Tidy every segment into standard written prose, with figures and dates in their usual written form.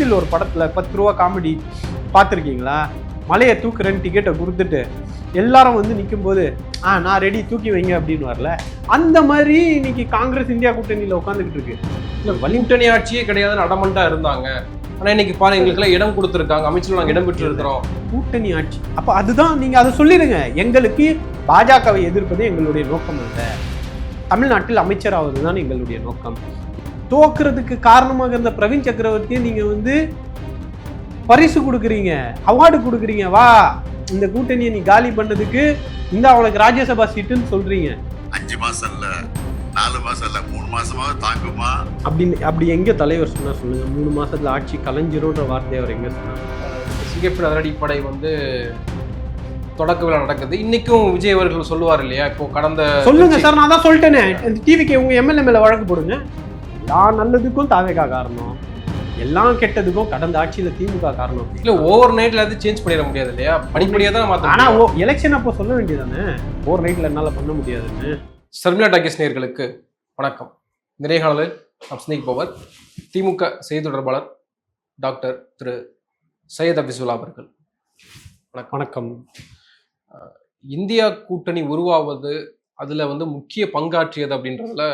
செந்தில் ஒரு படத்துல 10 ரூபா காமெடி பார்த்துருக்கீங்களா? மலையை தூக்குறேன்னு டிக்கெட்டை கொடுத்துட்டு எல்லாரும் வந்து நிற்கும் போது நான் ரெடி தூக்கி வைங்க அப்படின்னு வரல. அந்த மாதிரி இன்னைக்கு காங்கிரஸ் இந்தியா கூட்டணியில உட்காந்துக்கிட்டு இருக்கு. இல்லை கூட்டணி ஆட்சியே கிடையாதுன்னு அடமண்டா இருந்தாங்க. ஆனா இன்னைக்கு பாருங்க, எங்களுக்குலாம் இடம் கொடுத்துருக்காங்க, அமைச்சர்கள் நாங்கள் இடம் பெற்று இருக்கிறோம். கூட்டணி ஆட்சி அப்ப அதுதான் நீங்க அதை சொல்லிடுங்க. எங்களுக்கு பாஜகவை எதிர்ப்பது எங்களுடைய நோக்கம் அல்ல, தமிழ்நாட்டில் அமைச்சராவது தான் எங்களுடைய நோக்கம். தோக்குறதுக்கு காரணமாக இருந்த பிரவீன் சக்கரவர்த்தியை நீங்க வந்து பரிசு கொடுக்குறீங்க, அவார்டு கொடுக்குறீங்க, வா இந்த கூட்டணியை நீ காலி பண்ணதுக்கு இந்த அவனுக்கு ராஜ்யசபா சீட்டுன்னு சொல்றீங்க. 5 மாசம் இல்ல, 4 மாசம் இல்ல, 3 மாசமாவது தாங்குமா அப்படி எங்க தலைவர் சொன்னா சொல்லுங்க? 3 மாசத்துல ஆட்சி கலைஞ்சிரும்ன்ற வார்த்தையை அவர் எங்க சொன்னார்? சிங்கப்பூர் அதிரடிப்படை வந்து தொடக்க விழா நடக்குது. இன்னைக்கும் விஜய் அவர்கள் சொல்லுவார் இல்லையா, இப்போ கடந்த சொல்லுங்க சார், நான் தான் சொல்லிட்டேனே, டிவிக்கு உங்க எம்எல்ஏ மேல வழக்கு போடுங்க. எல்லா நல்லதுக்கும் தாவேகா காரணம், எல்லாம் கெட்டதுக்கும் கடந்த ஆட்சியில திமுக காரணம். இல்ல ஓவர் நைட்ல அது சேஞ்ச் பண்ணிட முடியாது இல்லையா, படிப்படியா தான் மாத்த. ஆனா எலெக்ஷன் அப்போ சொல்ல வேண்டியதானே, ஓவர் நைட்ல என்னால பண்ண முடியாதுன்னு. ஷர்மிளா டாக்கீஸ் நேயர்களுக்கு வணக்கம். நேர்காணலில் நாம் சந்திக்க போவர் திமுக செய்தி தொடர்பாளர் டாக்டர் திரு சையத் ஹபீசுல்லா அவர்கள். வணக்கம். இந்தியா கூட்டணி உருவாவது அதுல வந்து முக்கிய பங்காற்றியது அப்படின்றதுல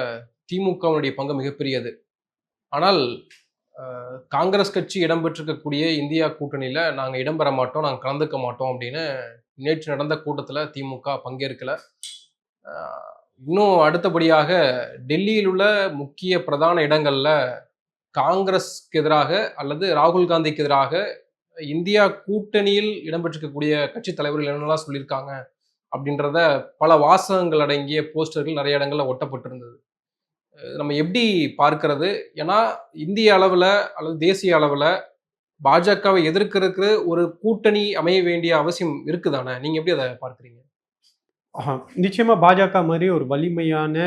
திமுகவுடைய பங்கு மிகப்பெரியது. ஆனால் காங்கிரஸ் கட்சி இடம்பெற்றிருக்கக்கூடிய இந்தியா கூட்டணியில நாங்கள் இடம்பெற மாட்டோம், நாங்கள் கலந்துக்க மாட்டோம் அப்படின்னு நேற்று நடந்த கூட்டத்தில் திமுக பங்கேற்கல. இன்னும் அடுத்தபடியாக டெல்லியில் உள்ள முக்கிய பிரதான இடங்கள்ல காங்கிரஸ்க்கு எதிராக அல்லது ராகுல் காந்திக்கு எதிராக இந்தியா கூட்டணியில் இடம்பெற்றிருக்கக்கூடிய கட்சி தலைவர்கள் என்னெல்லாம் சொல்லியிருக்காங்க அப்படின்றத பல வாசகங்கள் அடங்கிய போஸ்டர்கள் நிறைய இடங்கள்ல ஒட்டப்பட்டிருந்தது. நம்ம எப்படி பார்க்கிறது? ஏன்னா இந்திய அளவில் அல்லது தேசிய அளவில் பாஜகவை எதிர்க்கிறதுக்கு ஒரு கூட்டணி அமைய வேண்டிய அவசியம் இருக்குதானே? நீங்க எப்படி அதை பார்க்குறீங்க? நிச்சயமா பாஜக மாதிரி ஒரு வலிமையான,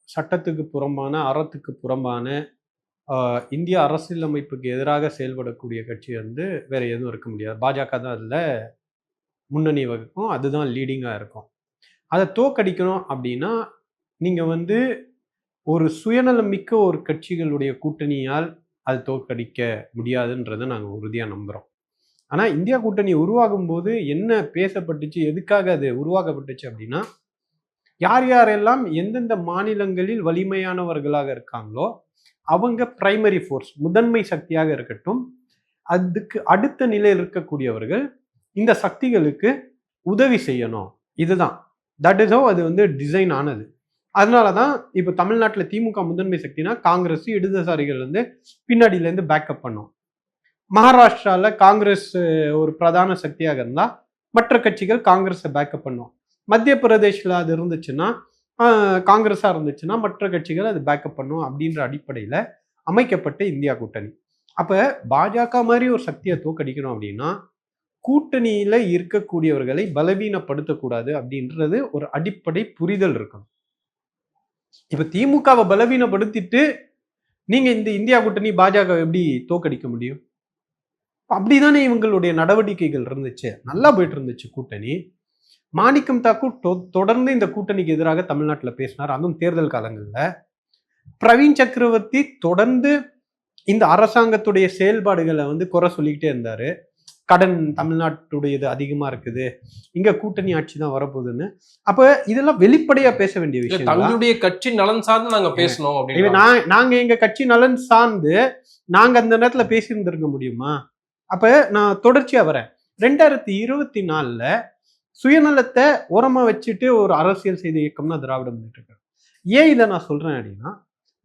சட்டத்துக்கு புறம்பான, அறத்துக்கு புறம்பான, இந்திய அரசியலமைப்புக்கு எதிராக செயல்படக்கூடிய கட்சி வந்து வேற எதுவும் இருக்க முடியாது. பாஜக தான் அதில் முன்னணி வகுக்கும், அதுதான் லீடிங்காக இருக்கும். அதை தோக்கடிக்கணும் அப்படின்னா நீங்கள் வந்து ஒரு சுயநலம் மிக்க ஒரு கட்சிகளுடைய கூட்டணியால் அது தோற்கடிக்க முடியாதுன்றதை நாங்கள் உறுதியாக நம்புகிறோம். ஆனால் இந்தியா கூட்டணி உருவாகும் போது என்ன பேசப்பட்டுச்சு, எதுக்காக அது உருவாக்கப்பட்டுச்சு அப்படின்னா, யார் யாரெல்லாம் எந்தெந்த மாநிலங்களில் வலிமையானவர்களாக இருக்காங்களோ அவங்க பிரைமரி ஃபோர்ஸ், முதன்மை சக்தியாக இருக்கட்டும், அதுக்கு அடுத்த நிலையில் இருக்கக்கூடியவர்கள் இந்த சக்திகளுக்கு உதவி செய்யணும். இதுதான், தட் இஸ் ஹவ் அது வந்து டிசைன் ஆனது. அதனால தான் இப்போ தமிழ்நாட்டில் திமுக முதன்மை சக்தினா காங்கிரஸ் இடதுசாரிகள் வந்து பின்னாடியிலேருந்து பேக்கப் பண்ணும். மகாராஷ்டிராவில் காங்கிரஸ் ஒரு பிரதான சக்தியாக இருந்தால் மற்ற கட்சிகள் காங்கிரஸை பேக்கப் பண்ணும். மத்திய பிரதேசில் அது இருந்துச்சுன்னா, காங்கிரஸாக இருந்துச்சுன்னா மற்ற கட்சிகள் அது பேக்கப் பண்ணும். அப்படின்ற அடிப்படையில் அமைக்கப்பட்ட இந்தியா கூட்டணி. அப்போ பாஜக மாதிரி ஒரு சக்தியை தோக்கடிக்கணும் அப்படின்னா கூட்டணியில் இருக்கக்கூடியவர்களை பலவீனப்படுத்தக்கூடாது அப்படின்றது ஒரு அடிப்படை புரிதல் இருக்கணும். இப்ப திமுகவை பலவீனப்படுத்திட்டு நீங்க இந்த இந்தியா கூட்டணி பாஜக எப்படி தோக்கடிக்க முடியும்? அப்படிதானே இவங்களுடைய நடவடிக்கைகள் இருந்துச்சு. நல்லா போயிட்டு இருந்துச்சு கூட்டணி. மாணிக்கம் தாக்கூர் தொடர்ந்து இந்த கூட்டணிக்கு எதிராக தமிழ்நாட்டில் பேசினார், அதுவும் தேர்தல் காலங்களில். பிரவீன் சக்கரவர்த்தி தொடர்ந்து இந்த அரசாங்கத்துடைய செயல்பாடுகளை வந்து குறை சொல்லிக்கிட்டே இருந்தாரு. கடன் தமிழ்நாட்டுடையது அதிகமா இருக்குது, இங்க கூட்டணி ஆட்சி தான் வரப்போகுதுன்னு. அப்ப இதெல்லாம் வெளிப்படையா பேச வேண்டிய விஷயம். தங்களுடைய கட்சி நலன் சார்ந்து நாங்க பேசணும் அப்படின்னு நாங்க எங்க கட்சி நலன் சார்ந்து நாங்க அந்த நேரத்துல பேசியிருந்திருக்க முடியுமா? அப்ப நான் தொடர்ச்சியா வரேன். 2024 சுயநலத்தை ஓரமா வச்சுட்டு ஒரு அரசியல் செய்த இயக்கம்னா திராவிட முன்னேற்ற கழகம். ஏன் இதை நான் சொல்றேன் அப்படின்னா,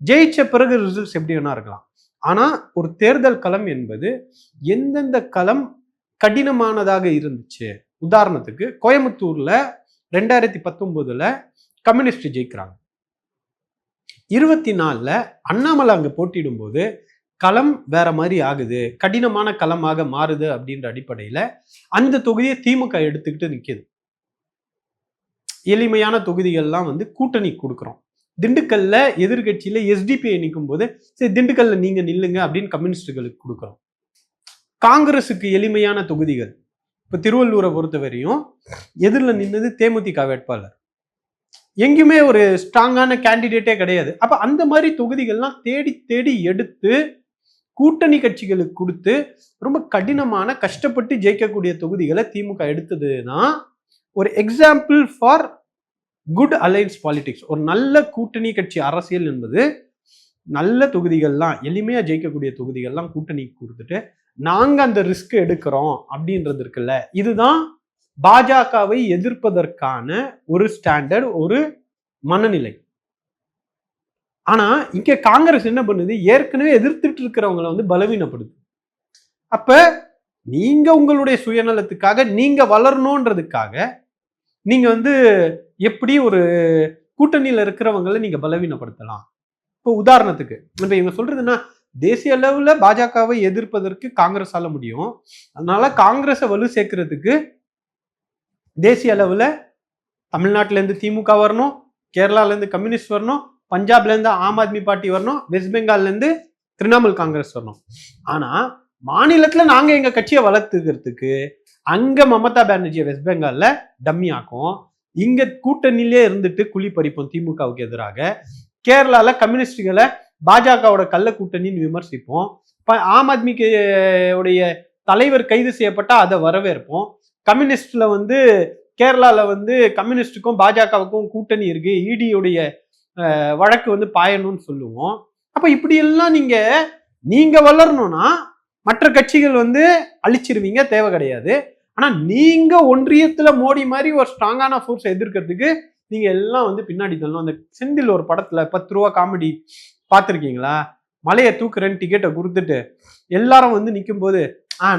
ஜெயிச்ச பிறகு ரிசல்ட்ஸ் எப்படி வேணா இருக்கலாம், ஆனா ஒரு தேர்தல் களம் என்பது எந்தெந்த களம் கடினமானதாக இருந்துச்சு. உதாரணத்துக்கு கோயம்புத்தூர்ல 2019 கம்யூனிஸ்ட் ஜெயிக்கிறாங்க. 24 அண்ணாமலை அங்க போட்டிடும் போது களம் வேற மாதிரி ஆகுது, கடினமான களமாக மாறுது. அப்படின்ற அடிப்படையில அந்த தொகுதியை திமுக எடுத்துக்கிட்டு நிக்குது. எளிமையான தொகுதிகள்லாம் வந்து கூட்டணி கொடுக்குறோம். திண்டுக்கல்ல எதிர்கட்சியில எஸ்டிபிஐ நிற்கும் போது சரி திண்டுக்கல்ல நீங்க நில்லுங்க அப்படின்னு கம்யூனிஸ்டுகளுக்கு கொடுக்குறோம். காங்கிரஸுக்கு எளிமையான தொகுதிகள், இப்ப திருவள்ளூரை பொறுத்தவரையும் எதிரில் நின்னது தேமுதிக வேட்பாளர், எங்கேயுமே ஒரு ஸ்ட்ராங்கான கேண்டிடேட்டே கிடையாது. அப்ப அந்த மாதிரி தொகுதிகள்லாம் தேடி தேடி எடுத்து கூட்டணி கட்சிகளுக்கு கொடுத்து ரொம்ப கடினமான கஷ்டப்பட்டு ஜெயிக்கக்கூடிய தொகுதிகளை திமுக எடுத்ததுன்னா ஒரு example for good alliance politics. ஒரு நல்ல கூட்டணி கட்சி அரசியல் என்பது நல்ல தொகுதிகள்லாம் எளிமையா ஜெயிக்கக்கூடிய தொகுதிகள்லாம் கூட்டணிக்கு கொடுத்துட்டு நாங்க அந்த ரிஸ்க் எடுக்கிறோம் அப்படின்றது இருக்குல்ல, இதுதான் பாஜகவை எதிர்ப்பதற்கான ஒரு ஸ்டாண்டர்ட், ஒரு மனநிலை. ஆனா இங்க காங்கிரஸ் என்ன பண்ணுது, ஏற்கனவே எதிர்த்துட்டு இருக்கிறவங்களை வந்து பலவீனப்படுது. அப்ப நீங்க உங்களுடைய சுயநலத்துக்காக நீங்க வளரணும்ன்றதுக்காக நீங்க வந்து எப்படி ஒரு கூட்டணியில இருக்கிறவங்களை நீங்க பலவீனப்படுத்தலாம். இப்போ உதாரணத்துக்கு இப்ப இவங்க சொல்றதுன்னா தேசிய அளவுல பாஜகவை எதிர்ப்பதற்கு காங்கிரஸால முடியும், அதனால காங்கிரஸை வலு சேர்க்கறதுக்கு தேசிய அளவுல தமிழ்நாட்டுல இருந்து திமுக வரணும், கேரளால இருந்து கம்யூனிஸ்ட் வரணும், பஞ்சாப்ல இருந்து ஆம் ஆத்மி பார்ட்டி வரணும், வெஸ்ட் பெங்கால்ல இருந்து திரிணாமுல் காங்கிரஸ் வரணும். ஆனா மாநிலத்துல நாங்க எங்க கட்சியை வளர்த்துக்கிறதுக்கு அங்க மமதா பானர்ஜியை வெஸ்ட் பெங்கால்ல டம்மி ஆக்கும், இங்க கூட்டணியிலே இருந்துட்டு குழி பறிப்போம் திமுகவுக்கு எதிராக, கேரளால கம்யூனிஸ்டுகளை பாஜகவோட கள்ள கூட்டணின்னு விமர்சிப்போம், ஆம் ஆத்மிக்கு உடைய தலைவர் கைது செய்யப்பட்டா அதை வரவேற்போம், கம்யூனிஸ்ட்ல வந்து கேரளால வந்து கம்யூனிஸ்டுக்கும் பாஜகவுக்கும் கூட்டணி இருக்கு, இடியுடைய வழக்கு வந்து பாயணும்னு சொல்லுவோம். அப்ப இப்படி எல்லாம் நீங்க வளரணும்னா மற்ற கட்சிகள் வந்து அழிச்சிருவீங்க, தேவை கிடையாது. ஆனா நீங்க ஒன்றியத்துல மோடி மாதிரி ஒரு ஸ்ட்ராங்கான ஃபோர்ஸ் எதிர்க்கிறதுக்கு நீங்க எல்லாம் வந்து பின்னாடி தள்ளணும். அந்த செந்தில் ஒரு படத்துல 10 ரூபா காமெடி பார்த்துருக்கீங்களா, மலையை தூக்குறேன்னு டிக்கெட்டை கொடுத்துட்டு எல்லாரும் வந்து நிற்கும் போது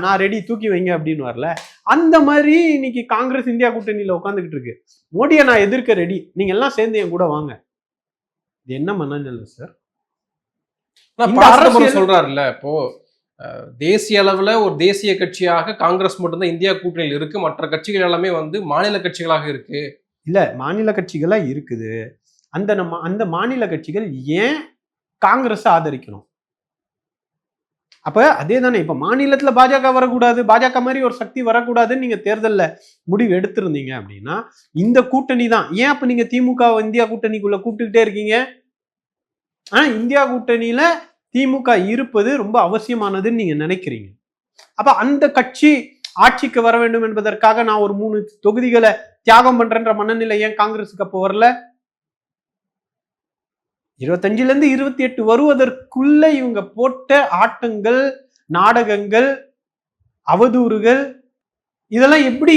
நான் ரெடி தூக்கி வைங்க அப்படின்னு வரல, அந்த மாதிரி இன்னைக்கு காங்கிரஸ் இந்தியா கூட்டணியில உட்காந்துக்கிட்டு இருக்கு. மோடியை நான் எதிர்க்க ரெடி, நீங்க எல்லாம் சேர்ந்து என் கூட வாங்க. இது என்ன மனநிலை சார்? சொல்றாருல்ல, இப்போ தேசிய அளவுல ஒரு தேசிய கட்சியாக காங்கிரஸ் மட்டும்தான் இந்தியா கூட்டணியில் இருக்கு, மற்ற கட்சிகள் எல்லாமே வந்து மாநில கட்சிகளாக இருக்கு. இல்ல, மாநில கட்சிகளா இருக்குது. அந்த மாநில கட்சிகள் ஏன் காங்கிரஸ் ஆதரிக்கணும்? அப்ப அதே தானே, இப்ப மாநிலத்துல பாஜக வரக்கூடாது, பாஜக மாதிரி ஒரு சக்தி வரக்கூடாதுன்னு நீங்க தேர்தல்ல முடிவு எடுத்திருந்தீங்க அப்படின்னா இந்த கூட்டணி தான். ஏன் அப்ப நீங்க திமுக இந்தியா கூட்டணிக்குள்ள கூப்பிட்டுக்கிட்டே இருக்கீங்க? இந்தியா கூட்டணியில திமுக இருப்பது ரொம்ப அவசியமானதுன்னு நீங்க நினைக்கிறீங்க. அப்ப அந்த கட்சி ஆட்சிக்கு வர வேண்டும் என்பதற்காக நான் ஒரு 3 தொகுதிகளை தியாகம் பண்றேன்ற மனநிலை ஏன் காங்கிரஸுக்கு அப்போ வரல? 25ல இருந்து 28 வருவதற்குள்ள இவங்க போட்ட ஆட்டங்கள், நாடகங்கள், அவதூறுகள், இதெல்லாம் எப்படி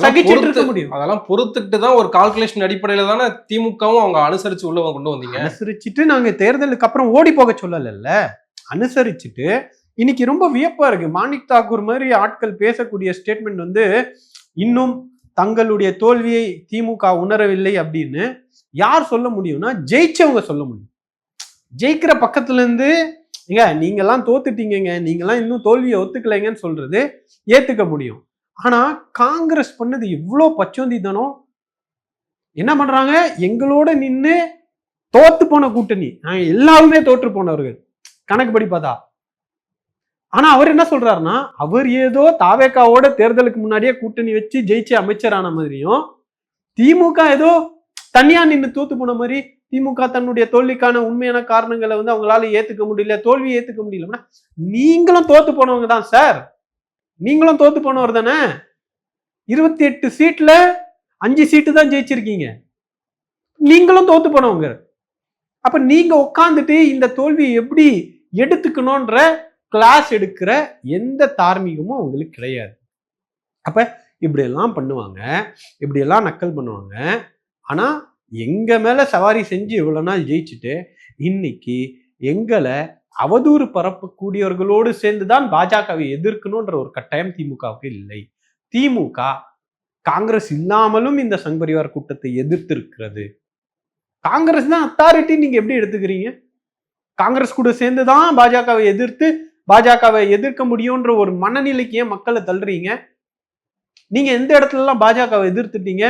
சகிச்சுட்டு இருக்க முடியும்? அதெல்லாம் பொறுத்துட்டு தான் ஒரு கால்குலேஷன் அடிப்படையில தானே திமுகவும் அவங்க அனுசரிச்சு உள்ள கொண்டு வந்தீங்க. அனுசரிச்சுட்டு நாங்க தேர்தலுக்கு அப்புறம் ஓடி போக சொல்லல, அனுசரிச்சுட்டு. இன்னைக்கு ரொம்ப வியப்பா இருக்கு, மாணிக் தாக்கூர் மாதிரி ஆட்கள் பேசக்கூடிய ஸ்டேட்மெண்ட் வந்து இன்னும் தங்களுடைய தோல்வியை திமுக உணரவில்லை அப்படின்னு யார் சொல்ல முடியும்னா ஜெயிச்சவங்க சொல்ல முடியும். ஜெயிக்கிற பக்கத்துல இருந்து நீங்கெல்லாம் தோத்துட்டீங்க, நீங்கெல்லாம் இன்னும் தோல்வியை ஒத்துக்கலைங்கன்னு சொல்றது ஏத்துக்க முடியும். ஆனா காங்கிரஸ் பண்ணது இவ்வளோ பச்சோந்தி தானோ. என்ன பண்றாங்க, எங்களோட நின்று தோத்து போன கூட்டணி, நாங்க எல்லாருமே தோற்று போனவர்கள் கணக்குப்படி பார்த்தா. ஆனா அவர் என்ன சொல்றாருன்னா, அவர் ஏதோ தாவேக்காவோட தேர்தலுக்கு முன்னாடியே கூட்டணி வச்சு ஜெயிச்சு அமைச்சரான மாதிரியும், திமுக ஏதோ தனியா நின்று தோத்து போன மாதிரி, திமுக தன்னுடைய தோல்விக்கான உண்மையான காரணங்களை வந்து அவங்களால ஏத்துக்க முடியல, தோல்வியை ஏத்துக்க முடியல. நீங்களும் தோத்து போனவங்க தான் சார், நீங்களும் தோத்து போனவர் தானே. 28 சீட்ல 5 சீட்டு தான் ஜெயிச்சிருக்கீங்க, நீங்களும் தோத்து போனவங்க. அப்ப நீங்க உட்காந்துட்டு இந்த தோல்வியை எப்படி எடுத்துக்கணும்ன்ற கிளாஸ் எடுக்கிற எந்த தார்மீகமும் உங்களுக்கு கிடையாது. அப்ப இப்படியெல்லாம் பண்ணுவாங்க, இப்படியெல்லாம் நக்கல் பண்ணுவாங்க. ஆனா எங்க மேல சவாரி செஞ்சு இவ்வளவு நாள் ஜெயிச்சுட்டு இன்னைக்கு எங்களை அவதூறு பரப்பக்கூடியவர்களோடு சேர்ந்துதான் பாஜகவை எதிர்க்கணும்ன்ற ஒரு கட்டாயம் திமுகவுக்கு இல்லை. திமுக காங்கிரஸ் இல்லாமலும் இந்த சங் பரிவார் கூட்டத்தை எதிர்த்து இருக்கிறது. காங்கிரஸ் தான் அத்தாரிட்டி, நீங்க எப்படி எடுத்துக்கிறீங்க? காங்கிரஸ் கூட சேர்ந்துதான் பாஜகவை எதிர்க்க முடியும்ன்ற ஒரு மனநிலைக்கு ஏன் மக்களை தள்ளுறீங்க? நீங்க எந்த இடத்துல எல்லாம் பாஜகவை எதிர்த்துட்டீங்க?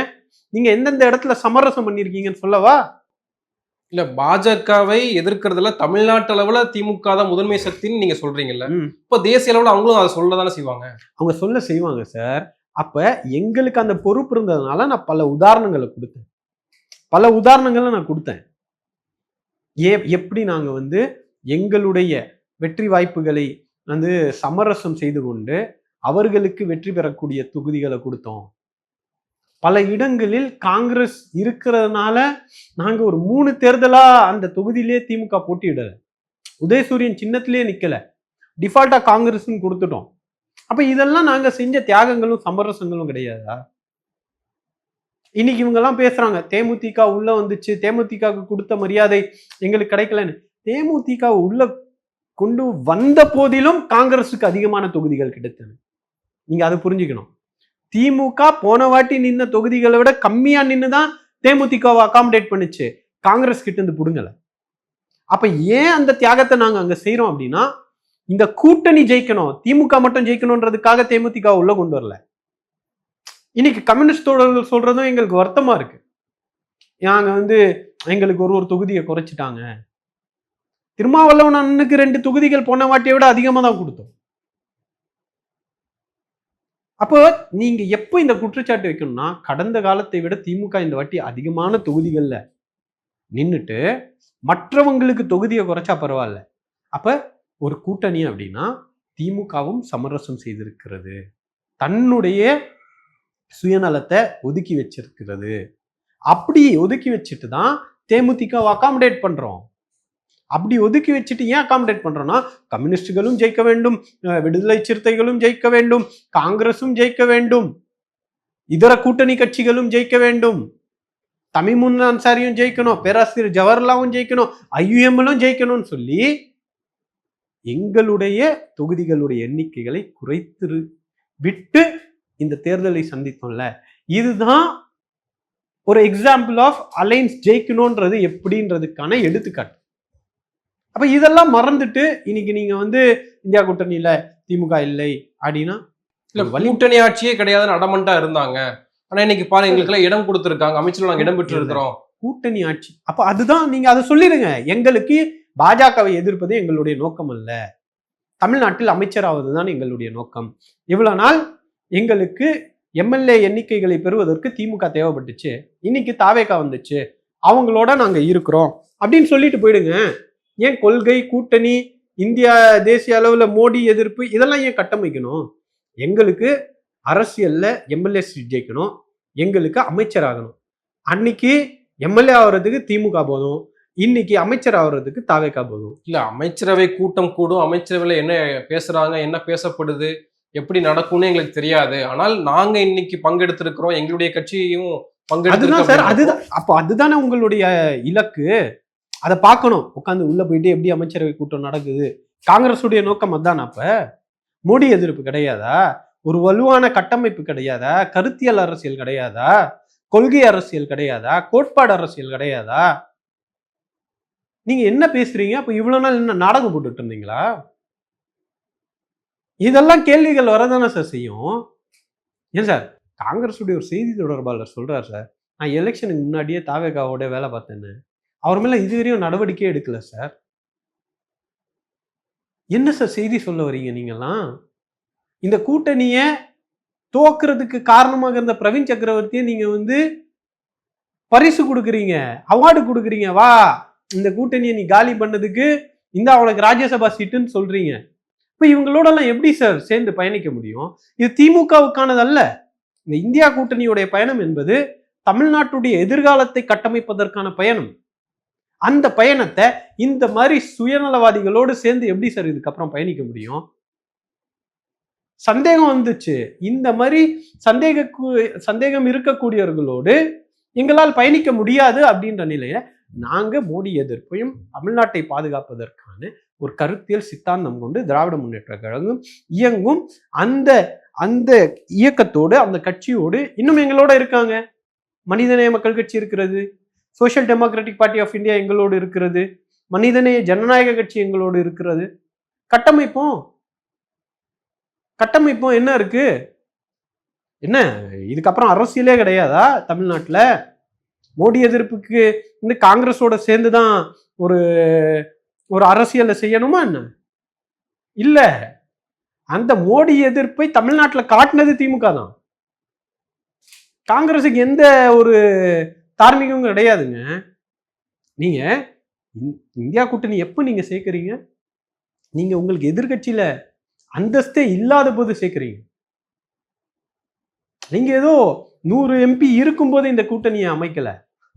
நீங்க எந்தெந்த இடத்துல சமரசம் பண்ணிருக்கீங்கன்னு சொல்லவா? இல்ல, பாஜகவை எதிர்க்கிறதுல தமிழ்நாட்டு அளவுல திமுக தான் முதன்மை சக்தின்னு நீங்க சொல்றீங்கல்ல, இப்ப தேசிய அளவுல அவங்களும் அதை சொல்லதானே செய்வாங்க. அவங்க சொல்ல செய்வாங்க சார். அப்ப எங்களுக்கு அந்த பொறுப்பு இருந்ததுனால நான் பல உதாரணங்களை கொடுத்தேன். எப்படி நாங்க வந்து எங்களுடைய வெற்றி வாய்ப்புகளை வந்து சமரசம் செய்து கொண்டு அவர்களுக்கு வெற்றி பெறக்கூடிய தொகுதிகளை கொடுத்தோம். பல இடங்களில் காங்கிரஸ் இருக்கிறதுனால நாங்க ஒரு 3 தேர்தலா அந்த தொகுதியிலே திமுக போட்டியிடல, உதயசூரியன் சின்னத்திலே நிக்கல, டிஃபால்ட்டா காங்கிரஸ் கொடுத்துட்டோம். அப்ப இதெல்லாம் நாங்க செஞ்ச தியாகங்களும் சமரசங்களும் கிடையாதா? இன்னைக்கு இவங்க எல்லாம் பேசுறாங்க தேமுதிக உள்ள வந்துச்சு, தேமுதிக கொடுத்த மரியாதை எங்களுக்கு கிடைக்கலன்னு. தேமுதிக உள்ள கொண்டு வந்த போதிலும் காங்கிரஸுக்கு அதிகமான தொகுதிகள் கிடைத்தன. நீங்க அதை புரிஞ்சுக்கணும். திமுக போன வாட்டி நின்ன தொகுதிகளை விட கம்மியா நின்னுதான் தேமுதிகவை அகாமடேட் பண்ணுச்சு, காங்கிரஸ் கிட்ட இருந்து புடுங்கல. அப்ப ஏன் அந்த தியாகத்தை நாங்க அங்க செய்யறோம் அப்படின்னா, இந்த கூட்டணி ஜெயிக்கணும், திமுக மட்டும் ஜெயிக்கணும்ன்றதுக்காக தேமுதிக உள்ள கொண்டு வரல. இன்னைக்கு கம்யூனிஸ்ட் தோழர்கள் சொல்றதும் எங்களுக்கு வருத்தமா இருக்கு. நாங்க வந்து எங்களுக்கு ஒரு தொகுதியை குறைச்சிட்டாங்க. திருமாவளவன் அண்ணனுக்கு 2 தொகுதிகள் போன வாட்டியை விட அதிகமா தான் கொடுத்தோம். அப்போ நீங்க எப்போ இந்த குற்றச்சாட்டு வைக்கணும்னா, கடந்த காலத்தை விட திமுக இந்த வாட்டி அதிகமான தொகுதிகள்ல நின்னுட்டு மற்றவங்களுக்கு தொகுதியை குறைச்சா பரவாயில்ல. அப்ப ஒரு கூட்டணி அப்படின்னா திமுகவும் சமரசம் செய்திருக்கிறது, தன்னுடைய சுயநலத்தை ஒதுக்கி வச்சிருக்கிறது. அப்படி ஒதுக்கி வச்சுட்டு தான் தேமுதிக அகாமடேட் பண்றோம். அப்படி ஒதுக்கி வச்சுட்டு ஏன் அகாமடேட் பண்றோம்னா, கம்யூனிஸ்டுகளும் ஜெயிக்க வேண்டும், விடுதலை சிறுத்தைகளும் ஜெயிக்க வேண்டும், காங்கிரசும் ஜெயிக்க வேண்டும், இதர கூட்டணி கட்சிகளும் ஜெயிக்க வேண்டும், தமிமுன் அன்சாரியும் ஜெயிக்கணும், பேராசிரியர் ஜவஹர்லாலும் ஜெயிக்கணும், ஐயுஎம்லும் ஜெயிக்கணும்னு சொல்லி எங்களுடைய தொகுதிகளுடைய எண்ணிக்கைகளை குறைத்து விட்டு இந்த தேர்தலை சந்தித்தோம்ல. இதுதான் ஒரு எக்ஸாம்பிள் ஆஃப் அலைன்ஸ் ஜெயிக்கணும்ன்றது எப்படின்றதுக்கான எடுத்துக்காட்டு. அப்ப இதெல்லாம் மறந்துட்டு இன்னைக்கு நீங்க வந்து இந்தியா கூட்டணியில திமுக இல்லை அப்படின்னா, இல்ல கூட்டணி ஆட்சியே கிடையாதுன்னு அடமண்டா இருந்தாங்க. ஆனா இன்னைக்கு பாருங்க, எங்களுக்கு இடம் கொடுத்துருக்காங்க, அமைச்சர்கள் நாங்க இடம் பெற்று இருக்கிறோம். கூட்டணி ஆட்சி அப்ப அதுதான் நீங்க அதை சொல்லிடுங்க. எங்களுக்கு பாஜகவை எதிர்ப்பது எங்களுடைய நோக்கம் அல்ல, தமிழ்நாட்டில் அமைச்சராவது தான் எங்களுடைய நோக்கம். இவ்வளவு நாள் எங்களுக்கு எம்எல்ஏ எண்ணிக்கைகளை பெறுவதற்கு திமுக தேவைப்பட்டுச்சு, இன்னைக்கு தாவேகா வந்துச்சு, அவங்களோட நாங்க இருக்கிறோம் அப்படின்னு சொல்லிட்டு போயிடுங்க. ஏன் கொள்கை, கூட்டணி, இந்தியா தேசிய அளவுல மோடி எதிர்ப்பு இதெல்லாம் ஏன் கட்டமைக்கணும்? எங்களுக்கு அரசியல்ல எம்எல்ஏ சீட் ஜெயிக்கணும், எங்களுக்கு அமைச்சர் ஆகணும். அன்னைக்கு எம்எல்ஏ ஆகுறதுக்கு திமுக போதும், இன்னைக்கு அமைச்சர் ஆகுறதுக்கு தாவேகா போதும். இல்ல அமைச்சரவை கூட்டம் கூடும், அமைச்சரவையில என்ன பேசுறாங்க, என்ன பேசப்படுது, எப்படி நடக்கும்னு எங்களுக்கு தெரியாது. ஆனால் நாங்க இன்னைக்கு பங்கெடுத்திருக்கிறோம், எங்களுடைய கட்சியும் அதுதான் சார், அதுதான். அப்போ அதுதானே உங்களுடைய இலக்கு. அதை பார்க்கணும். உட்காந்து உள்ள போயிட்டு எப்படி அமைச்சரவை கூட்டம் நடக்குது. காங்கிரஸுடைய நோக்கம் அதான். அப்ப மோடி எதிர்ப்பு கிடையாதா? ஒரு வலுவான கட்டமைப்பு கிடையாதா? கருத்தியல் அரசியல் கிடையாதா? கொள்கை அரசியல் கிடையாதா? கோட்பாடு அரசியல் கிடையாதா? நீங்க என்ன பேசுறீங்க? அப்ப இவ்வளவு நாள் என்ன நாடகம் போட்டுட்டு இருந்தீங்களா? இதெல்லாம் கேள்விகள் வரதானே சார் செய்யும். ஏன் சார், காங்கிரஸுடைய ஒரு செய்தி தொடர்பாளர் சொல்றாரு சார், நான் எலெக்ஷனுக்கு முன்னாடியே தாவேகாவோட வேலை பார்த்தேன்னு. அவர் மேல இதுவரையும் நடவடிக்கை எடுக்கல சார். என்ன சார் செய்தி சொல்ல வரீங்க நீங்கெல்லாம்? இந்த கூட்டணிய தோக்குறதுக்கு காரணமாக இருந்த பிரவீன் சக்கரவர்த்தியை நீங்க வந்து பரிசு கொடுக்குறீங்க, அவார்டு கொடுக்குறீங்க. வா, இந்த கூட்டணியை நீ காலி பண்ணதுக்கு இந்த அவனுக்கு ராஜ்யசபா சீட்டுன்னு சொல்றீங்க. இப்ப இவங்களோட எல்லாம் எப்படி சார் சேர்ந்து பயணிக்க முடியும்? இது திமுகவுக்கானது அல்ல. இந்த இந்தியா கூட்டணியுடைய பயணம் என்பது தமிழ்நாட்டுடைய எதிர்காலத்தை கட்டமைப்பதற்கான பயணம். அந்த பயணத்தை இந்த மாதிரி சுயநலவாதிகளோடு சேர்ந்து எப்படி சார் இதுக்கப்புறம் பயணிக்க முடியும்? சந்தேகம் வந்துச்சு. இந்த மாதிரி சந்தேகம் இருக்கக்கூடியவர்களோடு எங்களால் பயணிக்க முடியாது அப்படின்ற நிலையில நாங்க மோடி எதிர்ப்பையும் தமிழ்நாட்டை பாதுகாப்பதற்கான ஒரு கருத்தியல் சித்தாந்தம் கொண்டு திராவிட முன்னேற்ற கழகம் இயங்கும். அந்த அந்த இயக்கத்தோடு, அந்த கட்சியோடு இன்னும் எங்களோட இருக்காங்க. மனிதநேய மக்கள் கட்சி இருக்கிறது, social democratic party of India எங்களோடு இருக்கிறது, மனிதநேய ஜனநாயக கட்சி எங்களோடு இருக்கிறது. கட்டமைப்போம். என்ன இருக்கு? என்ன இதுக்கப்புறம் அரசியலே கிடையாதா தமிழ்நாட்டில்? மோடி எதிர்ப்புக்கு வந்து காங்கிரஸோட சேர்ந்துதான் ஒரு ஒரு அரசியலை செய்யணுமா என்ன? இல்ல, அந்த மோடி எதிர்ப்பை தமிழ்நாட்டில் காட்டினது திமுக தான். காங்கிரஸுக்கு எந்த ஒரு தார்மீகமும் கிடையாதுங்க. நீங்க இந்தியா கூட்டணி எப்ப நீங்க சேர்க்கிறீங்க? நீங்க உங்களுக்கு எதிர்க்கட்சியில அந்தஸ்தே இல்லாத போது சேர்க்கிறீங்க. நீங்க ஏதோ 100 எம்பி இருக்கும்போது இந்த கூட்டணியை அமைக்கல.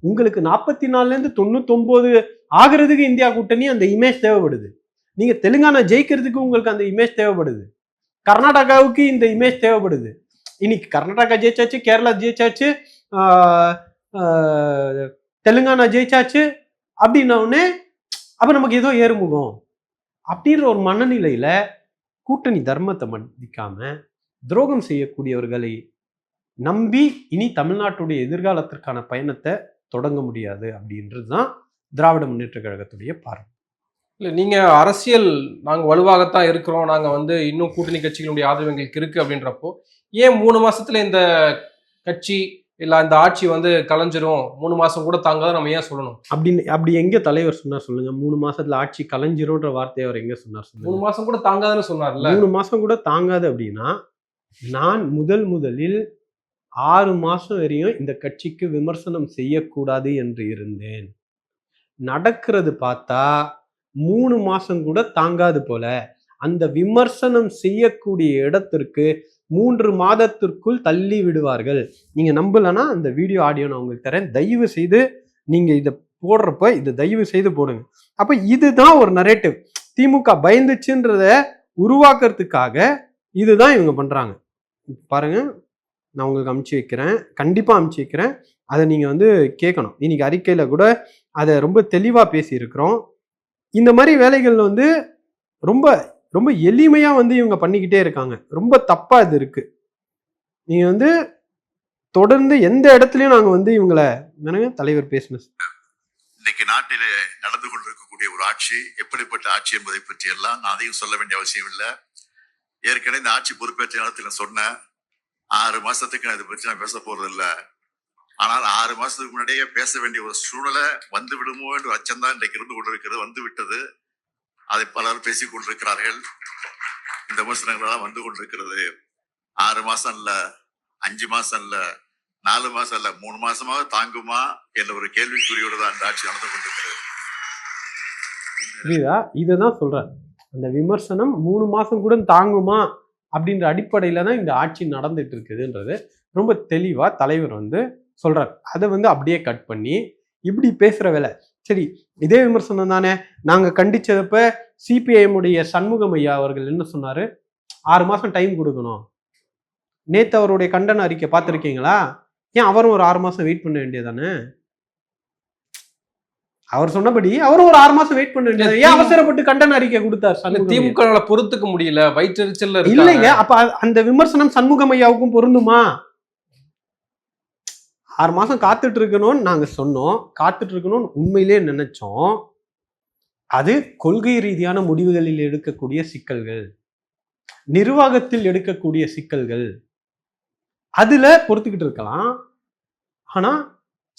உங்களுக்கு 44ல இருந்து 99 ஆகிறதுக்கு இந்தியா கூட்டணி அந்த இமேஜ் தேவைப்படுது. நீங்க தெலுங்கானா ஜெயிக்கிறதுக்கு உங்களுக்கு அந்த இமேஜ் தேவைப்படுது. கர்நாடகாவுக்கு இந்த இமேஜ் தேவைப்படுது. இன்னைக்கு கர்நாடகா ஜெயிச்சாச்சு, கேரளா ஜெயிச்சாச்சு, தெலுங்கானா ஜெயிச்சாச்சு அப்படின்ன உடனே அப்ப நமக்கு ஏதோ ஏறுமுகம் அப்படின்ற ஒரு மனநிலையில கூட்டணி தர்மத்தை மதிக்காம துரோகம் செய்யக்கூடியவர்களை நம்பி இனி தமிழ்நாட்டுடைய எதிர்காலத்திற்கான பயணத்தை தொடங்க முடியாது அப்படின்றதுதான் திராவிட முன்னேற்ற கழகத்துடைய பார்வை. இல்லை, நீங்கள் அரசியல் நாங்கள் வலுவாகத்தான் இருக்கிறோம், நாங்கள் வந்து இன்னும் கூட்டணி கட்சிகளுடைய ஆதரவு எங்களுக்கு இருக்குது அப்படின்றப்போ ஏன் 3 மாசத்துல இந்த கட்சி இல்லை இந்த ஆட்சி வந்து கலைஞ்சிரும், 3 மாதம் கூட தாங்காத நம்ம ஏன் சொல்லணும்? அப்படி எங்க தலைவர் சொன்னார் சொல்லுங்க? 3 மாசத்துல ஆட்சி கலைஞ்சிரும்ன்ற வார்த்தையை அவர் எங்க சொன்னார் சொல்லுங்க? 3 மாதம் கூட தாங்காதுன்னு சொன்னார்ல. 3 மாசம் கூட தாங்காது அப்படின்னா, நான் முதலில் 6 மாசம் வரையும் இந்த கட்சிக்கு விமர்சனம் செய்யக்கூடாது என்று இருந்தேன். நடக்கிறது பார்த்தா 3 மாசம் கூட தாங்காது போல. அந்த விமர்சனம் செய்யக்கூடிய இடத்திற்கு 3 மாதத்திற்குள் தள்ளி விடுவார்கள். நீங்க நம்பலன்னா அந்த வீடியோ ஆடியோ நான் உங்களுக்கு தரேன். தயவு செய்து நீங்க இதை போடுறப்ப இதை தயவு செய்து போடுங்க. அப்ப இதுதான் ஒரு நரேட்டிவ். திமுக பயந்துச்சுன்றத உருவாக்குறதுக்காக இதுதான் இவங்க பண்றாங்க. பாருங்க, நான் உங்களுக்கு அனுப்பிச்சு வைக்கிறேன், கண்டிப்பா அனுப்பிச்சு வைக்கிறேன். அதை நீங்க வந்து கேட்கணும். இன்னைக்கு அறிக்கையில கூட அதை ரொம்ப தெளிவா பேசியிருக்கிறோம். இந்த மாதிரி வேலைகள் வந்து ரொம்ப ரொம்ப எளிமையா வந்து இவங்க பண்ணிக்கிட்டே இருக்காங்க. ரொம்ப தப்பா இது இருக்கு. நீங்க வந்து தொடர்ந்து எந்த இடத்துலயும் நாங்க வந்து இவங்களை தலைவர் பேசின இன்னைக்கு நாட்டிலே நடந்து கொண்டிருக்கக்கூடிய ஒரு ஆட்சி எப்படிப்பட்ட ஆட்சி என்பதை பற்றி எல்லாம் நான் அதையும் சொல்ல வேண்டிய அவசியம் இல்லை. ஏற்கனவே இந்த ஆட்சி பொறுப்பேற்ற நேரத்தில் சொன்னேன், 6 மாசத்துக்கு நான் இதை பற்றி நான் பேச போறது இல்லை. ஆனால் 6 மாசத்துக்கு முன்னாடியே பேச வேண்டிய ஒரு சூழ்நிலை வந்து விடுமோ என்ற அச்சம்தான் இன்றைக்கு இருந்து கொண்டிருக்கிறது, வந்து விட்டது. அதை பலர் பேசிக் கொண்டிருக்கிறார்கள். இந்த விமர்சனங்கள்லாம் வந்து கொண்டிருக்கிறது. 6 மாசம் இல்ல, 5 மாசம் இல்ல, 4 மாசம் இல்ல, 3 மாசமாக தாங்குமா என்ற ஒரு கேள்விக்குறியோடு தான் இந்த ஆட்சி நடந்து கொண்டிருக்கிறது. புரியுதா? இதுதான் சொல்றேன். அந்த விமர்சனம் 3 மாசம் கூட தாங்குமா அப்படின்ற அடிப்படையில தான் இந்த ஆட்சி நடந்துட்டு இருக்குதுன்றது ரொம்ப தெளிவா தலைவர் வந்து சொல்றார். அதை வந்து அப்படியே கட் பண்ணி இப்படி பேசுற வேலை. சரி, இதே விமர்சனம் தானே நாங்க கண்டிச்சதப்ப சிபிஐஎம் உடைய சண்முகம் ஐயா அவர்கள் என்ன சொன்னாரு? 6 மாசம் டைம் கொடுக்கணும். நேத்து அவருடைய கண்டன அறிக்கை பார்த்திருக்கீங்களா? ஏன் அவரும் ஒரு 6 மாசம் வெயிட் பண்ண வேண்டியதானே? அவர் சொன்னபடி அவரும் ஒரு 6 மாசம் வெயிட் பண்ண வேண்டியது. ஏன் அவசரப்பட்டு கண்டன அறிக்கை கொடுத்தார்? திமுக பொறுத்துக்க முடியல, வயிற்றுச்சல்ல இல்லைங்க. அப்ப அந்த விமர்சனம் சண்முகம் ஐயாவுக்கும் பொருந்துமா? 6 மாசம் காத்துட்டு இருக்கணும்னு நாங்க சொன்னோம், காத்துட்டு இருக்கணும்னு உண்மையிலே நினைச்சோம். அது கொள்கை ரீதியான முடிவுகளில் எடுக்கக்கூடிய சிக்கல்கள், நிர்வாகத்தில் எடுக்கக்கூடிய சிக்கல்கள், அதுல பொறுத்துக்கிட்டு இருக்கலாம். ஆனா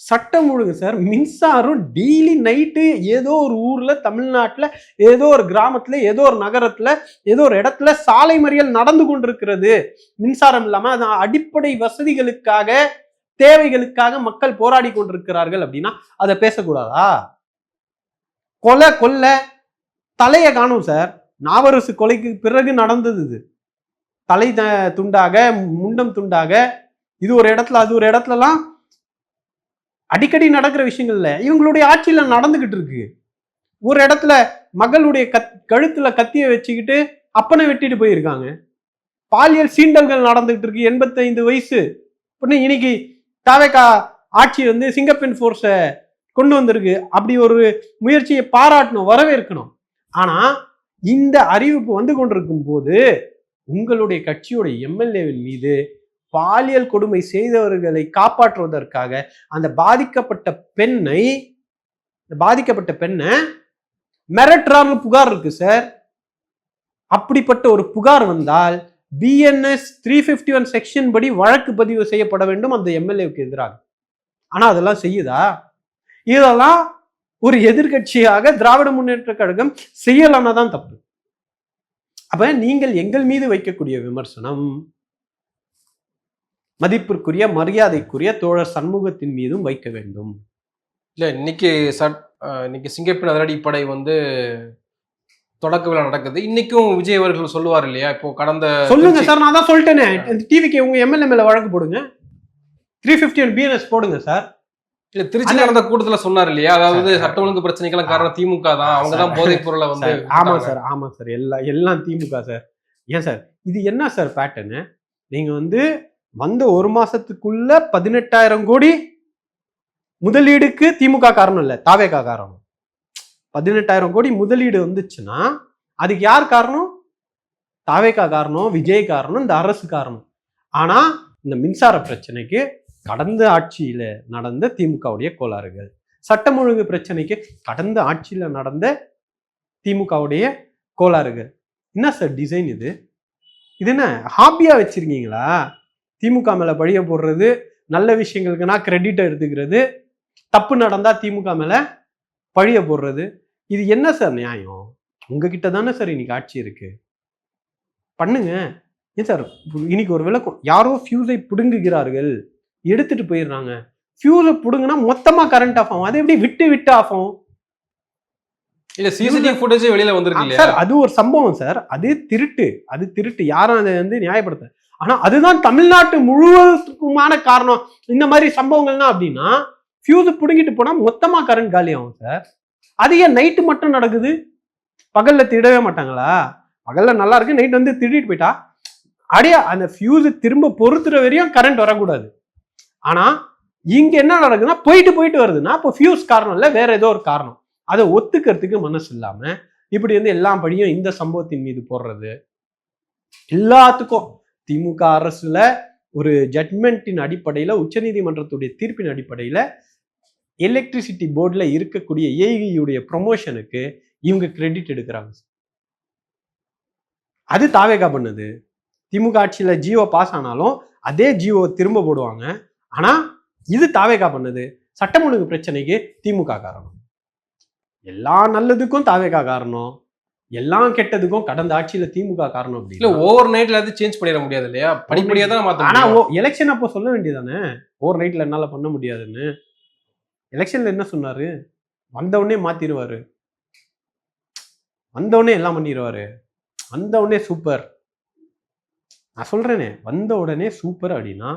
சட்டம் ஒழுங்கு சார், மின்சாரம் டெய்லி நைட்டு ஏதோ ஒரு ஊர்ல, தமிழ்நாட்டுல ஏதோ ஒரு கிராமத்துல, ஏதோ ஒரு நகரத்துல, ஏதோ ஒரு இடத்துல சாலை மறியல் நடந்து கொண்டிருக்கிறது. மின்சாரம் இல்லாம அது அடிப்படை வசதிகளுக்காக, தேவைகளுக்காக மக்கள் போராடி கொண்டிருக்கிறார்கள் அப்படின்னா அதை பேசக்கூடாதா? கொலை தலைய காணும் சார். நாவரசு கொலைக்கு பிறகு நடந்தது இது. தலை துண்டாக, முண்டம் துண்டாக, இது ஒரு இடத்துல அது ஒரு இடத்துலலாம் அடிக்கடி நடக்கிற விஷயங்கள் இல்ல, இவங்களுடைய ஆட்சியில நடந்துகிட்டு இருக்கு. ஒரு இடத்துல மகளுடைய கழுத்துல கத்திய வச்சுக்கிட்டு அப்பனை வெட்டிட்டு போயிருக்காங்க. பாலியல் சீண்டல்கள் நடந்துகிட்டு இருக்கு. 85 வயசு இன்னைக்கு தாவேகா ஆட்சி வந்து சிங்கப்பெண் போர்ஸை கொண்டு வந்திருக்கு. அப்படி ஒரு முயற்சியை பாராட்டணும், வரவேற்கணும். ஆனா இந்த அறிவிப்பு வந்து கொண்டிருக்கும் போது உங்களுடைய கட்சியோட எம்எல்ஏவின் மீது பாலியல் கொடுமை செய்தவர்களை காப்பாற்றுவதற்காக அந்த பாதிக்கப்பட்ட பெண்ணை மிரட்டுறாரு புகார் இருக்கு சார். அப்படிப்பட்ட ஒரு புகார் வந்தால் BNS 351 செக்ஷன் படி வழக்கு பதிவு செய்யப்பட வேண்டும் அந்த எம்எல்ஏவுக்கு எதிராக. ஆனா அதெல்லாம் செய்யுதா? இதெல்லாம் ஒரு எதிர்கட்சியாக திராவிட முன்னேற்ற கழகம் செய்யலன்னா தான் தப்பு. அப்ப நீங்கள் எங்கள் மீது வைக்கக்கூடிய விமர்சனம் மதிப்பிற்குரிய, மரியாதைக்குரிய தோழர் சண்முகத்தின் மீதும் வைக்க வேண்டும். இல்ல, இன்னைக்கு சிங்கப்பெண் அதிரடிப்படை வந்து தொடக்க விழா நடக்குது. இன்னைக்கும் விஜய் அவர்கள் சொல்லுவார் இல்லையா, இப்போ கடந்த சொல்லுங்க சார், நான் தான் சொல்லிட்டேனே, டிவிக்கு உங்க எம்எல்ஏ மேல வழக்கு போடுங்க, 351 பிஎன்எஸ் போடுங்க சார். இல்ல திருச்சி நடந்த கூட்டத்துல சொன்னார் இல்லையா, அதாவது சட்ட ஒழுங்கு பிரச்சனைக்கெல்லாம் காரணம் திமுக தான், அவங்க தான் போதைப் பொருளை வந்து ஆமா சார், ஆமா சார், எல்லாம் திமுக சார். ஏன் சார் இது என்ன சார் பேட்டர்னு? நீங்க வந்து வந்த ஒரு மாசத்துக்குள்ள 18,000 கோடி முதலீடுக்கு திமுக காரணம் இல்ல, தாவேகா காரணம். 18,000 கோடி முதலீடு வந்துச்சுன்னா அதுக்கு யார் காரணம்? தாவேகா காரணம், விஜய் காரணம், இந்த அரசு காரணம். ஆனா இந்த மின்சார பிரச்சனைக்கு கடந்த ஆட்சியில நடந்த திமுகவுடைய கோளாறுகள், சட்டம் ஒழுங்கு பிரச்சனைக்கு கடந்த ஆட்சியில நடந்த திமுகவுடைய கோளாறுகள். என்ன சார் டிசைன் இது? இது என்ன ஹாபியா வச்சிருக்கீங்களா? திமுக மேல பழிய போடுறது, நல்ல விஷயங்களுக்குன்னா கிரெடிட் எடுத்துக்கிறது, தப்பு நடந்தா திமுக மேல பழிய போடுறது, இது என்ன சார் நியாயம்? உங்ககிட்ட தானே சார் இன்னைக்கு ஆட்சி இருக்கு, பண்ணுங்க. ஏன் சார் இன்னைக்கு ஒரு விளக்கம், யாரோ ஃபியூஸை பிடுங்குகிறார்கள், எடுத்துட்டு போயிடுறாங்க. ஃபியூஸை பிடுங்குனா மொத்தமா கரண்ட் ஆஃப் ஆகும், அது எப்படி விட்டு விட்டு ஆஃப் ஆகும்? இல்ல சிசிடிவி ஃபுட்டேஜ் வெளியில வந்திருக்கு இல்லையா சார், அது ஒரு சம்பவம் சார், அது திருட்டு, யாரும் அதை வந்து நியாயப்படுத்த. ஆனா அதுதான் தமிழ்நாட்டு முழுவதுக்குமான காரணம் இந்த மாதிரி சம்பவங்கள்னா அப்படின்னா, ஃபியூஸ் பிடுங்கிட்டு போனா மொத்தமா கரண்ட் காலி ஆகும் சார். அது ஏன் நைட்டு மட்டும் நடக்குது? பகல்ல திருடவே மாட்டாங்களா? பகல்ல நல்லா இருக்கு, நைட் வந்து திருடிட்டு போயிட்டா அடையா அந்த ஃபியூஸ் திரும்ப பொறுத்துற வரையும் கரண்ட் வரக்கூடாது. ஆனா இங்க என்ன நடக்குதுன்னா, போயிட்டு வருதுன்னா அப்போ ஃபியூஸ் காரணம் இல்ல, வேற ஏதோ ஒரு காரணம். அதை ஒத்துக்கிறதுக்கு மனசு இல்லாம இப்படி வந்து எல்லா படியும் இந்த சம்பவத்தின் மீது போடுறது. எல்லாத்துக்கும் திமுக அரசுல ஒரு ஜட்மெண்டின் அடிப்படையில, உச்சநீதிமன்றத்துடைய தீர்ப்பின் அடிப்படையில எலக்ட்ரிசிட்டி போர்டுல இருக்கக்கூடிய ஏஇயுடைய ப்ரொமோஷனுக்கு இவங்க கிரெடிட் எடுக்கிறாங்க. அது தாவேகா பண்ணுது. திமுக ஆட்சியில ஜியோ பாஸ் ஆனாலும் அதே ஜியோ திரும்ப போடுவாங்க. ஆனா இது தாவேகா பண்ணுது. சட்டம் ஒழுங்கு பிரச்சனைக்கு திமுக காரணம், எல்லா நல்லதுக்கும் தாவேகா காரணம், எல்லாம் கெட்டதுக்கும் கடந்த ஆட்சியில திமுக காரணம். இல்ல ஓவர் நைட்ல அது சேஞ்ச் பண்ணிட முடியாது இல்லையா, படிப்படியா தான் மாத்த ஆனா முடியும். எலெக்ஷன் அப்போ சொல்ல வேண்டியதானே, ஓவர் நைட்ல என்னால பண்ண முடியாதுன்னு. எலெக்ஷன்ல என்ன சொன்னாரு? வந்த உடனே மாத்திடுவாரு, வந்த உடனே எல்லாம் பண்ணிடுவாரு, வந்த உடனே சூப்பர். நான் சொல்றேனே, வந்த உடனே சூப்பர் அப்படின்னா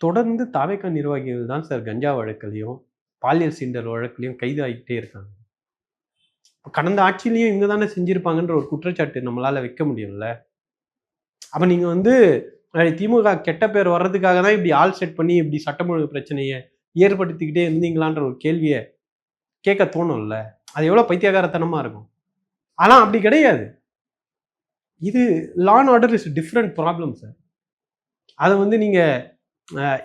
தொடர்ந்து தாவேகா நிர்வாகிகள் தான் சார் கஞ்சா வழக்குலையும் பாலியல் சீண்டல் வழக்குலையும் கைது ஆகிட்டே இருக்காங்க. கடந்த ஆட்சியிலையும் இவங்க தானே செஞ்சிருப்பாங்கன்ற ஒரு குற்றச்சாட்டு நம்மளால வைக்க முடியும்ல. அப்ப நீங்க வந்து திமுக கெட்ட பேர் வர்றதுக்காக தான் இப்படி ஆள் செட் பண்ணி இப்படி சட்டம் ஒழுங்கு பிரச்சனையை ஏற்படுத்திக்கிட்டே இருந்தீங்களான்ற ஒரு கேள்வியை கேட்க தோணும்ல. அது எவ்வளவு பைத்தியகாரத்தனமா இருக்கும். ஆனா அப்படி கிடையாது. இது law and order is different problem sir. அதை வந்து நீங்க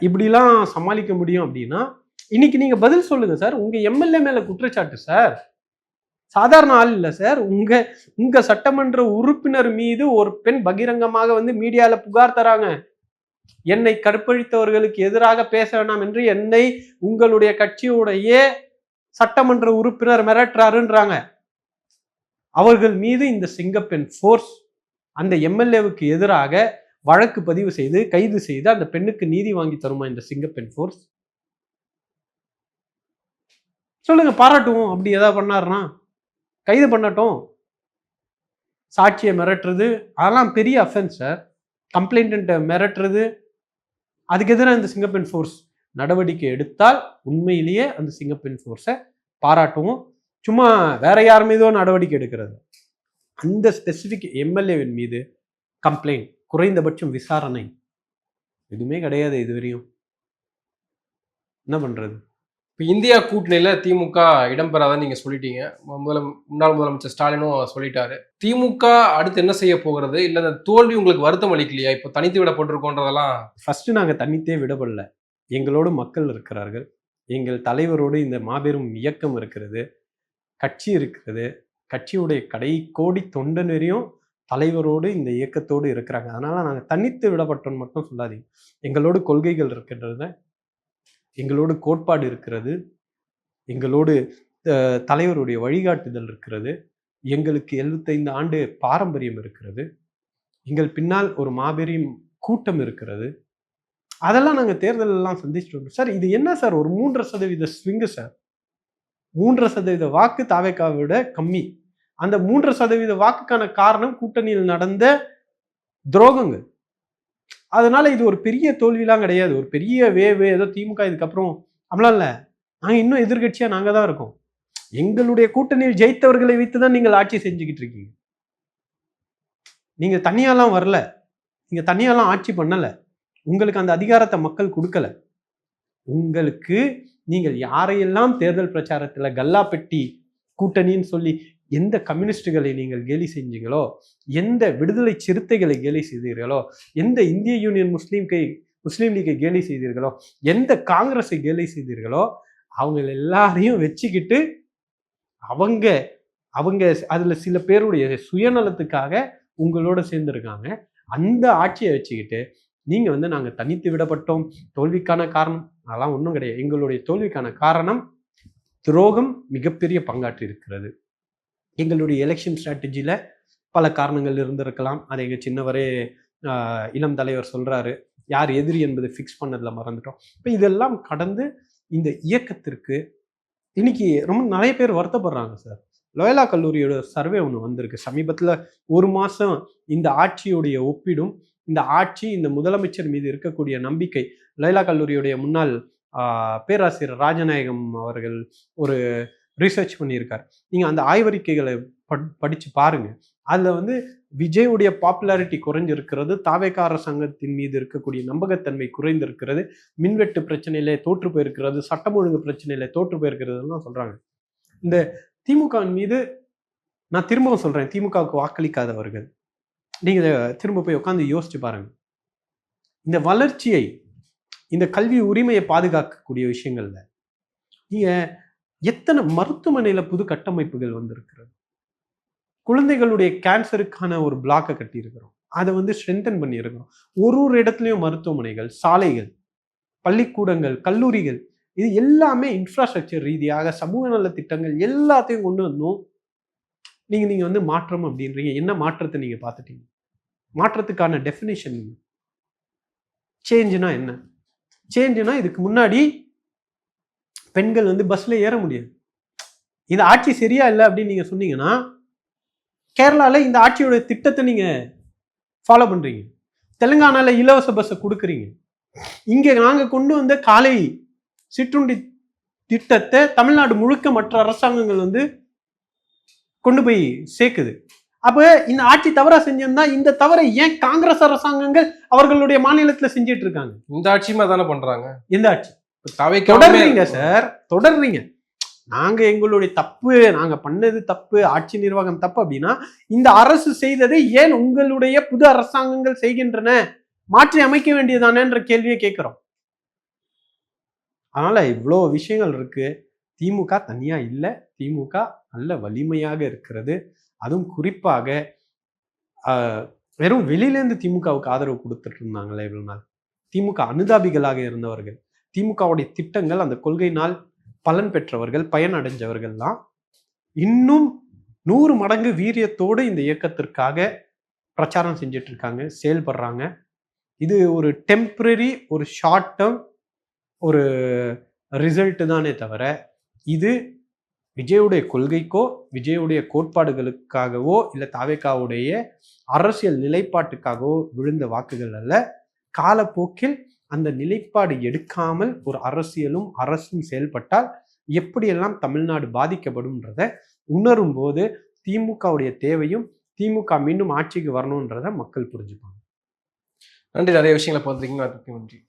இப்படிலாம் சமாளிக்க முடியும் அப்படின்னா இன்னைக்கு நீங்க பதில் சொல்லுங்க சார். உங்க எம்எல்ஏ மேல குற்றச்சாட்டு சார், சாதாரண ஆள் இல்ல சார். உங்க சட்டமன்ற உறுப்பினர் மீது ஒரு பெண் பகிரங்கமாக வந்து மீடியால புகார் தராங்க, என்னை கற்பழித்தவர்களுக்கு எதிராக பேச வேண்டாம் என்று என்னை உங்களுடைய கட்சியுடைய சட்டமன்ற உறுப்பினர் மிரட்டுறாருன்றாங்க. அவர்கள் மீது இந்த சிங்கப்பெண் ஃபோர்ஸ் அந்த எம்எல்ஏவுக்கு எதிராக வழக்கு பதிவு செய்து கைது செய்து அந்த பெண்ணுக்கு நீதி வாங்கி தருமா இந்த சிங்கப்பெண் ஃபோர்ஸ்? சொல்லுங்க, பாராட்டுவோம். அப்படி ஏதாவது பண்ணாருன்னா கைது பண்ணட்டும். சாட்சியை மிரட்டுறது அதெல்லாம் பெரிய அஃபென்ஸ் சார். கம்ப்ளைண்ட் மிரட்டுறது, அதுக்கு எதிராக இந்த சிங்கப்பெண் ஃபோர்ஸ் நடவடிக்கை எடுத்தால் உண்மையிலேயே அந்த சிங்கப்பெண் ஃபோர்ஸை பாராட்டுவோம். சும்மா வேற யார் மீதோ நடவடிக்கை எடுக்கிறது, அந்த ஸ்பெசிபிக் எம்எல்ஏவின் மீது கம்ப்ளைண்ட், குறைந்தபட்சம் விசாரணை எதுவுமே கிடையாது இதுவரையும். என்ன பண்றது? இப்போ இந்தியா கூட்டணியில திமுக இடம்பெறாதன்னு நீங்க சொல்லிட்டீங்க. முன்னாள் முதலமைச்சர் ஸ்டாலினும் சொல்லிட்டாரு. திமுக அடுத்து என்ன செய்ய போகிறது? இல்ல அந்த தோல்வி உங்களுக்கு வருத்தம் அளிக்கலையா? இப்போ தனித்து விடப்பட்டிருக்கோன்றதெல்லாம். ஃபர்ஸ்ட் நாங்க தனித்தே விடப்படல. எங்களோடு மக்கள் இருக்கிறார்கள், எங்கள் தலைவரோடு இந்த மாபெரும் இயக்கம் இருக்கிறது, கட்சி இருக்கிறது, கட்சியுடைய கடைக்கோடி தொண்டனரையும் தலைவரோடு இந்த இயக்கத்தோடு இருக்கிறாங்க. அதனால நாங்க தனித்து விடப்பட்டோன்னு மட்டும் சொல்லாதீங்க. எங்களோடு கொள்கைகள் இருக்கின்றது, எங்களோடு கோட்பாடு இருக்கிறது, எங்களோடு தலைவருடைய வழிகாட்டுதல் இருக்கிறது, எங்களுக்கு 75 ஆண்டு பாரம்பரியம் இருக்கிறது, எங்கள் பின்னால் ஒரு மாபெரும் கூட்டம் இருக்கிறது. அதெல்லாம் நாங்க தேர்தல் எல்லாம் சந்திச்சுட்டு சார். இது என்ன சார், ஒரு 3.5% ஸ்விங்கு சார். 3.5% வாக்கு தாவேக்காவை விட கம்மி. அந்த 3% வாக்குக்கான காரணம் கூட்டணியில் நடந்த துரோகங்கள். அதனால இது ஒரு பெரிய தோல்விலாம் கிடையாது, ஒரு பெரிய வேவு ஏதோ திமுக இதுக்கப்புறம் அப்படிலாம் இல்லை. நாங்கள் இன்னும் எதிர்கட்சியா நாங்க தான் இருக்கோம். எங்களுடைய கூட்டணியில் ஜெயித்தவர்களை வைத்துதான் நீங்கள் ஆட்சி செஞ்சுக்கிட்டு இருக்கீங்க. நீங்க தனியாலாம் வரல, நீங்க தனியாலாம் ஆட்சி பண்ணல, உங்களுக்கு அந்த அதிகாரத்தை மக்கள் கொடுக்கல. உங்களுக்கு நீங்கள் யாரையெல்லாம் தேர்தல் பிரச்சாரத்துல கல்லா பெட்டி கூட்டணின்னு சொல்லி எந்த கம்யூனிஸ்டுகளை நீங்கள் கேலி செஞ்சீங்களோ, எந்த விடுதலை சிறுத்தைகளை கேலி செய்தீர்களோ, எந்த இந்திய யூனியன் முஸ்லீம் லீகை கேலி செய்தீர்களோ, எந்த காங்கிரஸை கேலி செய்தீர்களோ, அவங்க எல்லாரையும் வச்சுக்கிட்டு அவங்க அவங்க அதுல சில பேருடைய சுயநலத்துக்காக உங்களோட சேர்ந்துருக்காங்க. அந்த ஆட்சியை வச்சுக்கிட்டு நீங்க வந்து நாங்க தனித்து விடப்பட்டோம், தோல்விக்கான காரணம் அதெல்லாம் ஒன்றும் கிடையாது. எங்களுடைய தோல்விக்கான காரணம் துரோகம் மிகப்பெரிய பங்காற்றி இருக்கிறது. எங்களுடைய எலெக்ஷன் ஸ்ட்ராட்டஜியில பல காரணங்கள் இருந்திருக்கலாம். அதை எங்க சின்னவரே இளம் தலைவர் சொல்றாரு, யார் எதிரி என்பதை ஃபிக்ஸ் பண்ணதுல மறந்துட்டோம். இப்போ இதெல்லாம் கடந்து இந்த இயக்கத்திற்கு இன்னைக்கு ரொம்ப நிறைய பேர் வருத்தப்படுறாங்க சார். லோயலா கல்லூரியோட சர்வே ஒன்று வந்திருக்கு சமீபத்தில். ஒரு மாதம் இந்த ஆட்சியுடைய ஒப்பிடும், இந்த ஆட்சி இந்த முதலமைச்சர் மீது இருக்கக்கூடிய நம்பிக்கை. லோயலா கல்லூரியுடைய முன்னாள் பேராசிரியர் ராஜநாயகம் அவர்கள் ஒரு ரிசர்ச் பண்ணியிருக்கார். நீங்கள் அந்த ஆய்வறிக்கைகளை படித்து பாருங்க. அதில் வந்து விஜயுடைய பாப்புலாரிட்டி குறைஞ்சிருக்கிறது, தாவேகா அரசாங்கத்தின் மீது இருக்கக்கூடிய நம்பகத்தன்மை குறைந்திருக்கிறது, மின்வெட்டு பிரச்சனையில தோற்று போயிருக்கிறது, சட்டம் ஒழுங்கு பிரச்சனையில தோற்று போயிருக்கிறதுலாம் சொல்றாங்க. இந்த திமுகவின் மீது நான் திரும்பவும் சொல்றேன், திமுகவுக்கு வாக்களிக்காதவர்கள் நீங்க திரும்ப போய் உட்காந்து யோசிச்சு பாருங்க. இந்த வளர்ச்சியை, இந்த கல்வி உரிமையை பாதுகாக்கக்கூடிய விஷயங்கள்ல நீங்க எத்தனை மருத்துவமனையில புது கட்டமைப்புகள் வந்திருக்கிறது. குழந்தைகளுடைய கேன்சருக்கான ஒரு பிளாக்கை கட்டி இருக்கிறோம், அதை வந்து ஸ்ட்ரென்தன் பண்ணி இருக்கிறோம். ஒரு இடத்துலையும் மருத்துவமனைகள், சாலைகள், பள்ளிக்கூடங்கள், கல்லூரிகள், இது எல்லாமே இன்ஃப்ராஸ்ட்ரக்சர் ரீதியாக சமூக நல திட்டங்கள் எல்லாத்தையும் கொண்டு வந்தோம். நீங்க வந்து மாற்றம் அப்படின்றீங்க. என்ன மாற்றத்தை நீங்க பார்த்துட்டீங்க? மாற்றத்துக்கான டெஃபினிஷன் சேஞ்சுனா என்ன? சேஞ்சுனா இதுக்கு முன்னாடி பெண்கள் வந்து பஸ்ல ஏற முடியாது. இந்த ஆட்சி சரியா இல்லை அப்படின்னு நீங்க சொன்னீங்கன்னா, கேரளால இந்த ஆட்சியோட திட்டத்தை நீங்க ஃபாலோ பண்றீங்க. தெலுங்கானால இலவச பஸ்ஸை கொடுக்குறீங்க. இங்க நாங்க கொண்டு வந்த காலை சிற்றுண்டி திட்டத்தை தமிழ்நாடு முழுக்க மற்ற அரசாங்கங்கள் வந்து கொண்டு போய் சேர்க்குது. அப்ப இந்த ஆட்சி தவறா செஞ்சிருந்தா இந்த தவறை ஏன் காங்கிரஸ் அரசாங்கங்கள் அவர்களுடைய மாநிலத்துல செஞ்சிட்டு இருக்காங்க? இந்த ஆட்சியுமே தானே பண்றாங்க. இந்த ஆட்சி தொடர்றீங்க சார், தொடர்றீங்க. நாங்க எங்களுடைய தப்பு, நாங்க பண்ணது தப்பு, ஆட்சி நிர்வாகம் தப்பு அப்படின்னா இந்த அரசு செய்ததை ஏன் உங்களுடைய புது அரசாங்கங்கள் செய்கின்றன, மாற்றி அமைக்க வேண்டியதானேன்ற கேள்வியை கேட்கிறோம். அதனால இவ்வளோ விஷயங்கள் இருக்கு. திமுக தனியா இல்லை, திமுக நல்ல வலிமையாக இருக்கிறது. அதுவும் குறிப்பாக வெறும் வெளியிலேருந்து திமுகவுக்கு ஆதரவு கொடுத்துட்டு இருந்தாங்களே இவ்வளவு நாள், திமுக அனுதாபிகளாக இருந்தவர்கள், திமுகவுடைய திட்டங்கள் அந்த கொள்கையினால் பலன் பெற்றவர்கள், பயனடைஞ்சவர்கள்லாம் இன்னும் 100 மடங்கு வீரியத்தோடு இந்த இயக்கத்திற்காக பிரச்சாரம் செஞ்சுட்டு இருக்காங்க, செயல்படுறாங்க. இது ஒரு டெம்பரரி, ஒரு ஷார்ட் டேர்ம் ஒரு ரிசல்ட் தானே தவிர இது விஜயுடைய கொள்கைக்கோ விஜயுடைய கோட்பாடுகளுக்காகவோ இல்லை தாவேகாவுடைய அரசியல் நிலைப்பாட்டுக்காகவோ விழுந்த வாக்குகள் அல்ல. காலப்போக்கில் அந்த நிலைப்பாடு எடுக்காமல் ஒரு அரசியலும் அரசும் செயல்பட்டால் எப்படியெல்லாம் தமிழ்நாடு பாதிக்கப்படும்ன்றத உணரும் போது திமுகவுடைய தேவையும் திமுக மீண்டும் ஆட்சிக்கு வரணுன்றத மக்கள் புரிஞ்சுப்பாங்க. நன்றி. நிறைய விஷயங்களை பார்த்துருக்கீங்க. நன்றி.